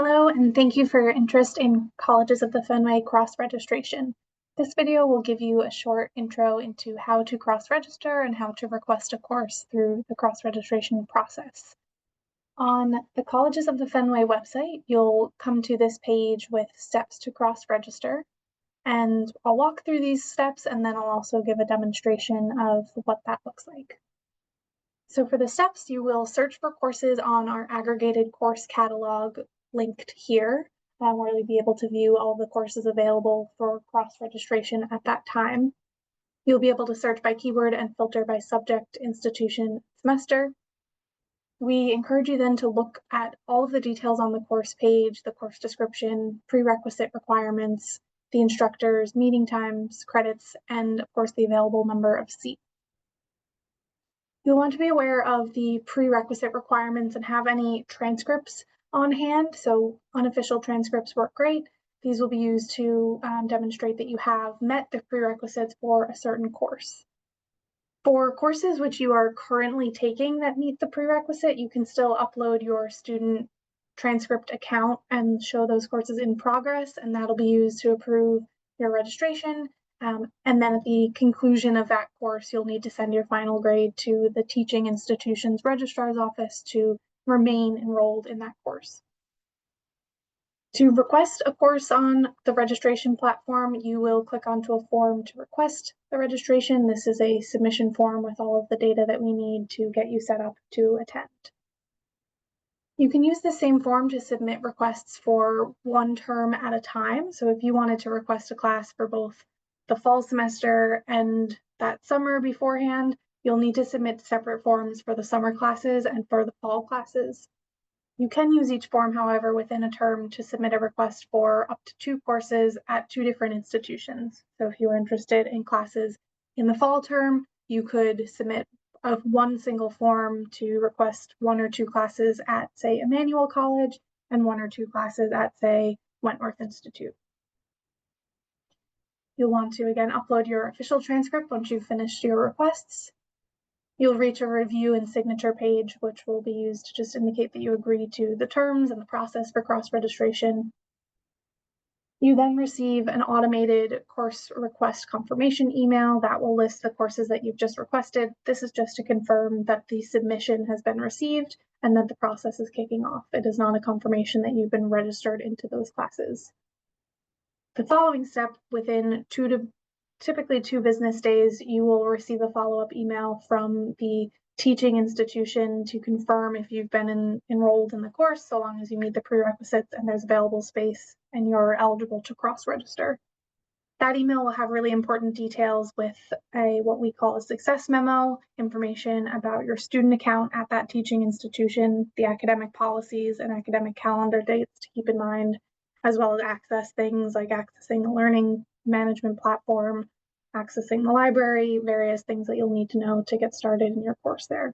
Hello, and thank you for your interest in Colleges of the Fenway cross-registration. This video will give you a short intro into how to cross-register and how to request a course through the cross-registration process. On the Colleges of the Fenway website, you'll come to this page with steps to cross-register, and I'll walk through these steps and then I'll also give a demonstration of what that looks like. So for the steps, you will search for courses on our aggregated course catalog linked here, where you'll be able to view all the courses available for cross-registration at that time. You'll be able to search by keyword and filter by subject, institution, semester. We encourage you then to look at all of the details on the course page, the course description, prerequisite requirements, the instructors, meeting times, credits, and of course the available number of seats. You'll want to be aware of the prerequisite requirements and have any transcripts on hand. So unofficial transcripts work great. These will be used to demonstrate that you have met the prerequisites for a certain course. For courses which you are currently taking that meet the prerequisite, you can still upload your student transcript account and show those courses in progress, and that'll be used to approve your registration. And then at the conclusion of that course, you'll need to send your final grade to the teaching institution's registrar's office to remain enrolled in that course. To request a course on the registration platform, you will click onto a form to request the registration. This is a submission form with all of the data that we need to get you set up to attend. You can use the same form to submit requests for one term at a time. So if you wanted to request a class for both the fall semester and that summer beforehand, you'll need to submit separate forms for the summer classes and for the fall classes. You can use each form, however, within a term to submit a request for up to 2 courses at 2 different institutions. So if you were interested in classes in the fall term, you could submit one single form to request 1 or 2 classes at, say, Emmanuel College and 1 or 2 classes at, say, Wentworth Institute. You'll want to, again, upload your official transcript once you've finished your requests. You'll reach a review and signature page, which will be used to just indicate that you agree to the terms and the process for cross-registration. You then receive an automated course request confirmation email that will list the courses that you've just requested. This is just to confirm that the submission has been received and that the process is kicking off. It is not a confirmation that you've been registered into those classes. The following step, within typically 2 business days, you will receive a follow-up email from the teaching institution to confirm if you've been enrolled in the course, so long as you meet the prerequisites and there's available space and you're eligible to cross-register. That email will have really important details with what we call a success memo, information about your student account at that teaching institution, the academic policies and academic calendar dates to keep in mind, as well as access things like accessing the learning management platform, accessing the library, various things that you'll need to know to get started in your course there.